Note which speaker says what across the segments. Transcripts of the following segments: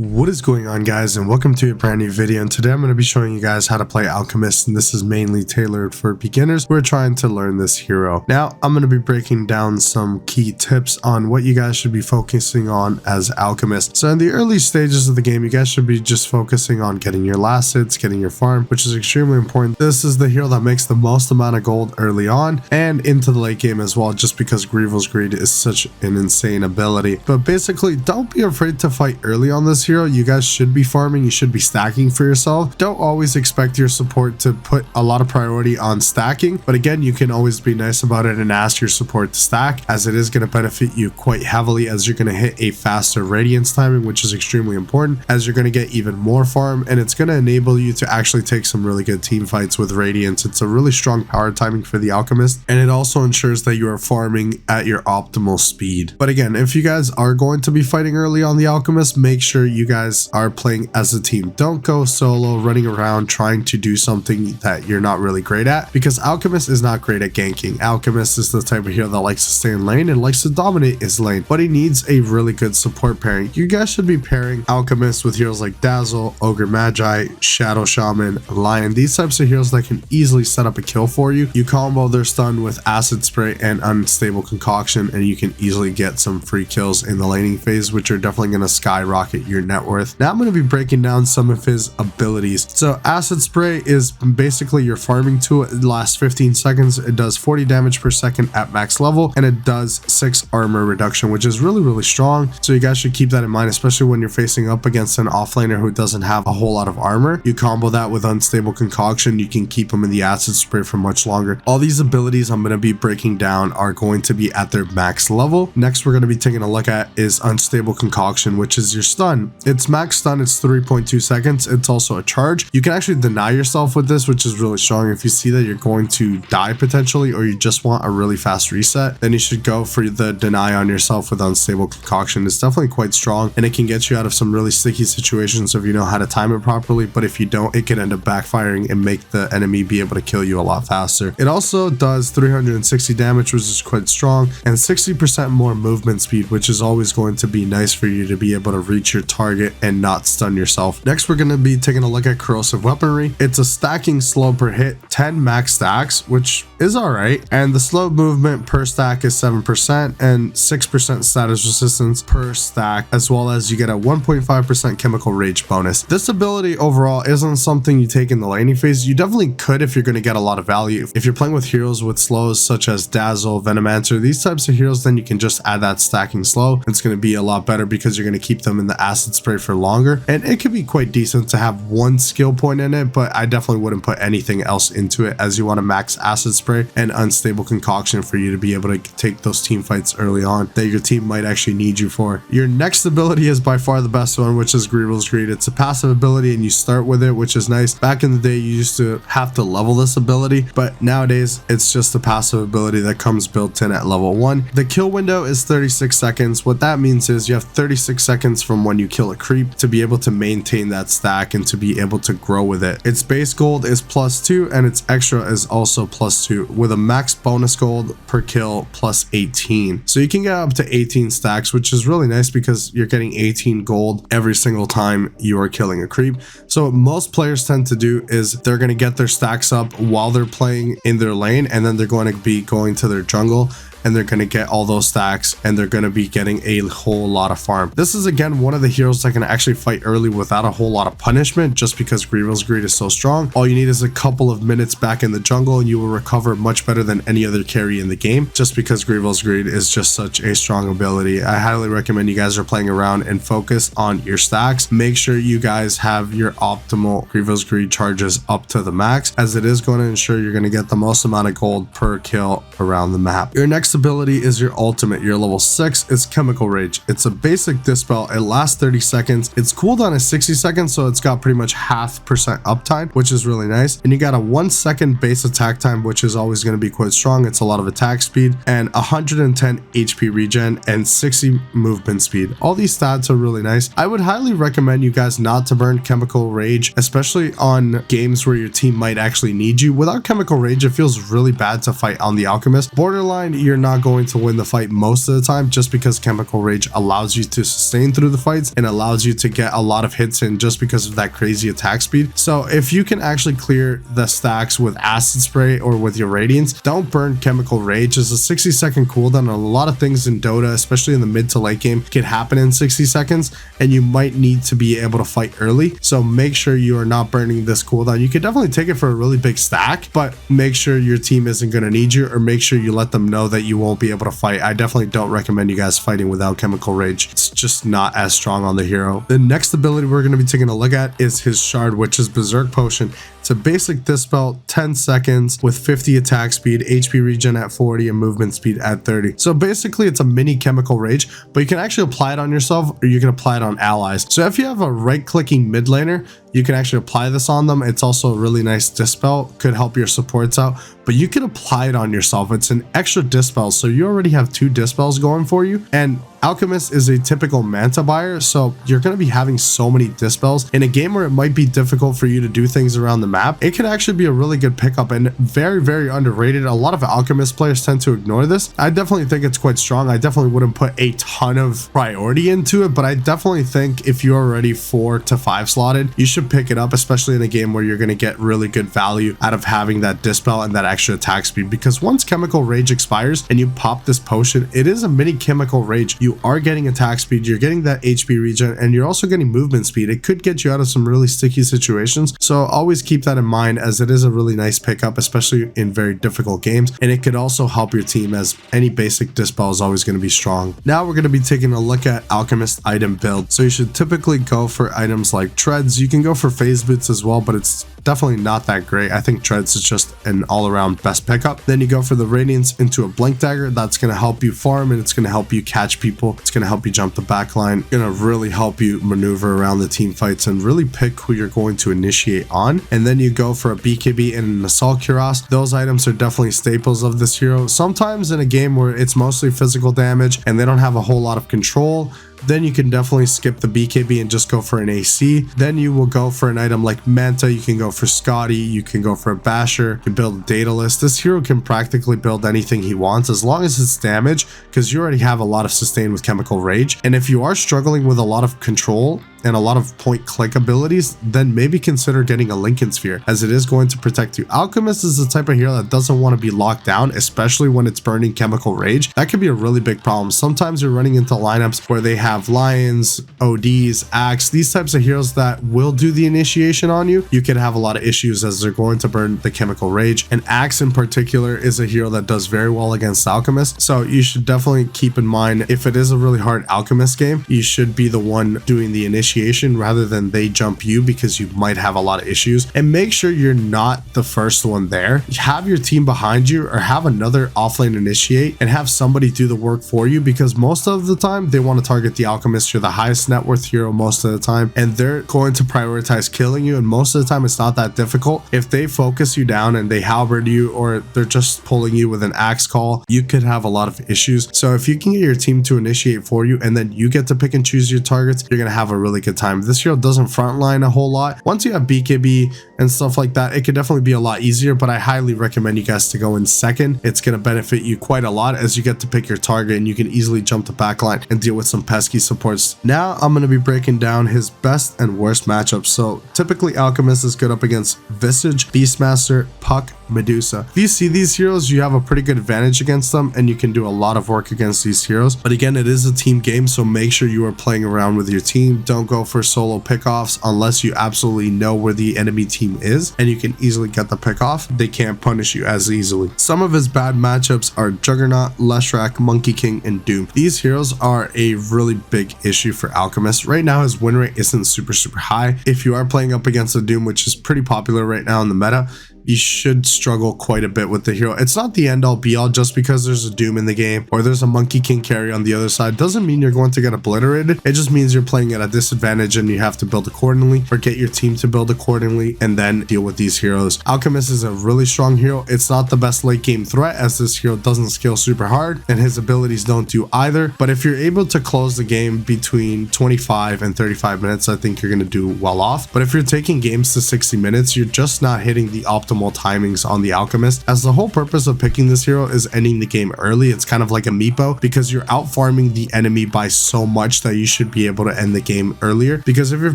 Speaker 1: What is going on, guys, and welcome to a brand new video. And today I'm going to be showing you guys how to play Alchemist, and this is mainly tailored for beginners who are trying to learn this hero. Now I'm going to be breaking down some key tips on what you guys should be focusing on as Alchemist. So in the early stages of the game, you guys should be just focusing on getting your last hits, getting your farm, which is extremely important. This is the hero that makes the most amount of gold early on and into the late game as well, just because Grievous Greed is such an insane ability. But basically, don't be afraid to fight early on this hero. You guys should be farming, you should be stacking for yourself. Don't always expect your support to put a lot of priority on stacking, but again, you can always be nice about it and ask your support to stack, as it is going to benefit you quite heavily, as you're going to hit a faster radiance timing, which is extremely important, as you're going to get even more farm, and it's going to enable you to actually take some really good team fights with radiance. It's a really strong power timing for the Alchemist, and it also ensures that you are farming at your optimal speed. But again, if you guys are going to be fighting early on the Alchemist, make sure you guys are playing as a team. Don't go solo running around trying to do something that you're not really great at, because Alchemist is not great at ganking. Alchemist is the type of hero that likes to stay in lane and likes to dominate his lane, but he needs a really good support pairing. You guys should be pairing Alchemist with heroes like Dazzle, Ogre Magi, Shadow Shaman, Lion, these types of heroes that can easily set up a kill for you. You combo their stun with Acid Spray and Unstable Concoction, and you can easily get some free kills in the laning phase, which are definitely going to skyrocket your net worth. Now I'm going to be breaking down some of his abilities. So Acid Spray is basically your farming tool. It lasts 15 seconds. It does 40 damage per second at max level, and it does 6 armor reduction, which is really strong. So you guys should keep that in mind, especially when you're facing up against an offlaner who doesn't have a whole lot of armor. You combo that with Unstable Concoction, you can keep them in the Acid Spray for much longer. All these abilities I'm going to be breaking down are going to be at their max level. Next, we're going to be taking a look at is Unstable Concoction, which is your stun. It's max stun, it's 3.2 seconds. It's also a charge. You can actually deny yourself with this, which is really strong. If you see that you're going to die potentially, or you just want a really fast reset, then you should go for the deny on yourself with Unstable Concoction. It's definitely quite strong, and it can get you out of some really sticky situations if you know how to time it properly, but if you don't, it can end up backfiring and make the enemy be able to kill you a lot faster. It also does 360 damage, which is quite strong, and 60% more movement speed, which is always going to be nice for you to be able to reach your target and not stun yourself. Next, we're going to be taking a look at Corrosive Weaponry. It's a stacking slow per hit, 10 max stacks, which is alright, and the slow movement per stack is 7% and 6% status resistance per stack, as well as you get a 1.5% chemical rage bonus. This ability overall isn't something you take in the laning phase. You definitely could if you're going to get a lot of value. If you're playing with heroes with slows such as Dazzle, Venomancer, these types of heroes, then you can just add that stacking slow. It's going to be a lot better because you're going to keep them in the Acid Spray for longer, and it could be quite decent to have one skill point in it, but I definitely wouldn't put anything else into it, as you want to max Acid Spray and Unstable Concoction for you to be able to take those team fights early on that your team might actually need you for. Your next ability is by far the best one, which is Grievous Greed. It's a passive ability and you start with it, which is nice. Back in the day, you used to have to level this ability, but nowadays it's just a passive ability that comes built in at level 1. The kill window is 36 seconds. What that means is you have 36 seconds from when you kill a creep to be able to maintain that stack and to be able to grow with it. Its base gold is +2 and its extra is also +2, with a max bonus gold per kill +18. So you can get up to 18 stacks, which is really nice because you're getting 18 gold every single time you are killing a creep. So what most players tend to do is they're going to get their stacks up while they're playing in their lane, and then they're going to be going to their jungle and they're going to get all those stacks and they're going to be getting a whole lot of farm. This is again one of the heroes that can actually fight early without a whole lot of punishment, just because Grievous Greed is so strong. All you need is a couple of minutes back in the jungle and you will recover much better than any other carry in the game, just because Grievous Greed is just such a strong ability. I highly recommend you guys are playing around and focus on your stacks. Make sure you guys have your optimal Grievous Greed charges up to the max, as it is going to ensure you're going to get the most amount of gold per kill around the map. Your next ability is your ultimate. Your level 6 is Chemical Rage. It's a basic dispel. It lasts 30 seconds. Its cooldown is 60 seconds, so it's got pretty much 0.5% uptime, which is really nice. And you got a 1 second base attack time, which is always going to be quite strong. It's a lot of attack speed and 110 HP regen and 60 movement speed. All these stats are really nice. I would highly recommend you guys not to burn Chemical Rage, especially on games where your team might actually need you. Without Chemical Rage, it feels really bad to fight on the Alchemist. Borderline, you're not going to win the fight most of the time, just because Chemical Rage allows you to sustain through the fights and allows you to get a lot of hits in just because of that crazy attack speed. So if you can actually clear the stacks with acid spray or with your radiance, don't burn chemical rage. It's a 60-second cooldown, and a lot of things in Dota, especially in the mid to late game, can happen in 60 seconds, and you might need to be able to fight early. So make sure you are not burning this cooldown. You can definitely take it for a really big stack, but make sure your team isn't going to need you, or make sure you let them know that you won't be able to fight. I definitely don't recommend you guys fighting without chemical rage. It's just not as strong on the hero. The next ability we're going to be taking a look at is his shard, which is Berserk Potion. It's a basic dispel, 10 seconds with 50 attack speed, HP regen at 40, and movement speed at 30. So basically it's a mini chemical rage, but you can actually apply it on yourself, or you can apply it on allies. So if you have a right-clicking mid laner, you can actually apply this on them. It's also a really nice dispel, could help your supports out, but you can apply it on yourself. It's an extra dispel, so you already have 2 dispels going for you. And Alchemist is a typical Manta buyer, so you're going to be having so many dispels. In a game where it might be difficult for you to do things around the map, it can actually be a really good pickup and very, very underrated. A lot of Alchemist players tend to ignore this. I definitely think it's quite strong. I definitely wouldn't put a ton of priority into it, but I definitely think if you're already 4 to 5 slotted, you should pick it up, especially in a game where you're going to get really good value out of having that dispel and that extra attack speed. Because once chemical rage expires and you pop this potion, it is a mini chemical rage. You are getting attack speed, you're getting that HP regen, and you're also getting movement speed. It could get you out of some really sticky situations, so always keep that in mind, as it is a really nice pickup, especially in very difficult games, and it could also help your team, as any basic dispel is always going to be strong. Now we're going to be taking a look at Alchemist item build. So you should typically go for items like treads. You can go for phase boots as well, but it's definitely not that great. I think treads is just an all-around best pickup. Then you go for the radiance into a blink dagger. That's going to help you farm, and it's going to help you catch people. It's going to help you jump the back line. Going to really help you maneuver around the team fights and really pick who you're going to initiate on. And then you go for a BKB and an assault cuirass. Those items are definitely staples of this hero. Sometimes in a game where it's mostly physical damage and they don't have a whole lot of control, then you can definitely skip the BKB and just go for an AC. Then you will go for an item like Manta. You can go for Scotty. You can go for a Basher. You can build a Daedalus. This hero can practically build anything he wants as long as it's damage, because you already have a lot of sustain with chemical rage. And if you are struggling with a lot of control and a lot of point click abilities, then maybe consider getting a Lincoln Sphere, as it is going to protect you. Alchemist is the type of hero that doesn't want to be locked down, especially when it's burning chemical rage. That could be a really big problem. Sometimes you're running into lineups where they have Lions, ODs, Axe, these types of heroes that will do the initiation on you. You could have a lot of issues as they're going to burn the chemical rage. And Axe in particular is a hero that does very well against Alchemist. So you should definitely keep in mind, if it is a really hard Alchemist game, you should be the one doing the initiation rather than they jump you, because you might have a lot of issues. And make sure you're not the first one there. Have your team behind you, or have another offlane initiate and have somebody do the work for you, because most of the time they want to target the Alchemist. You're the highest net worth hero most of the time, and they're going to prioritize killing you, and most of the time it's not that difficult. If they focus you down and they halberd you, or they're just pulling you with an axe call, you could have a lot of issues. So if you can get your team to initiate for you and then you get to pick and choose your targets, you're going to have a really good time. This hero doesn't frontline a whole lot. Once you have BKB and stuff like that, it could definitely be a lot easier, but I highly recommend you guys to go in second. It's going to benefit you quite a lot, as you get to pick your target and you can easily jump the backline and deal with some pesky supports. Now I'm going to be breaking down his best and worst matchups. So typically Alchemist is good up against Visage, Beastmaster, Puck, Medusa. If you see these heroes, you have a pretty good advantage against them, and you can do a lot of work against these heroes. But again, it is a team game, so make sure you are playing around with your team. Don't go for solo pickoffs unless you absolutely know where the enemy team is and you can easily get the pick off. They can't punish you as easily. Some of his bad matchups are Juggernaut, Leshrac, Monkey King, and Doom. These heroes are a really big issue for Alchemist. Right now his win rate isn't super high. If you are playing up against a Doom, which is pretty popular right now in the meta, you should struggle quite a bit with the hero. It's not the end all be all. Just because there's a Doom in the game or there's a Monkey King carry on the other side doesn't mean you're going to get obliterated. It just means you're playing at a disadvantage and you have to build accordingly, or get your team to build accordingly, and then deal with these heroes. Alchemist is a really strong hero. It's not the best late game threat, as this hero doesn't scale super hard and his abilities don't do either. But if you're able to close the game between 25 and 35 minutes, I think you're going to do well off. But if you're taking games to 60 minutes, you're just not hitting the optimal optimal timings on the Alchemist, as the whole purpose of picking this hero is ending the game early. It's kind of like a meepo because you're out farming the enemy by so much that you should be able to end the game earlier. Because if you're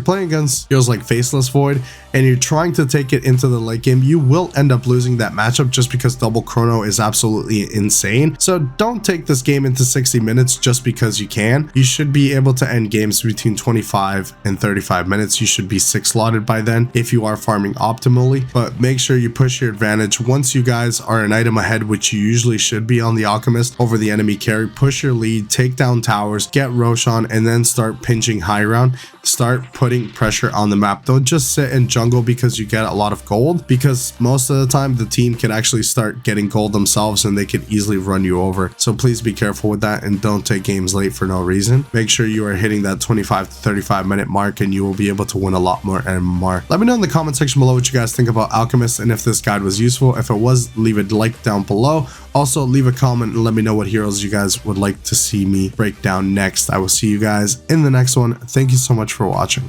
Speaker 1: playing against heroes like Faceless Void and you're trying to take it into the late game, you will end up losing that matchup just because double chrono is absolutely insane. So don't take this game into 60 minutes just because you can. You should be able to end games between 25 and 35 minutes. You should be 6 slotted by then if you are farming optimally, but make sure you push your advantage. Once you guys are an item ahead, which you usually should be on the Alchemist over the enemy carry, push your lead, take down towers, get Roshan, and then start pinching high ground. Start putting pressure on the map. Don't just sit in jungle because you get a lot of gold, because most of the time the team can actually start getting gold themselves and they could easily run you over. So please be careful with that and don't take games late for no reason. Make sure you are hitting that 25 to 35 minute mark and you will be able to win a lot more MMR. Let me know in the comment section below what you guys think about Alchemist and if this guide was useful. If it was, leave a like down below. Also, leave a comment and let me know what heroes you guys would like to see me break down next. I will see you guys in the next one. Thank you so much for watching.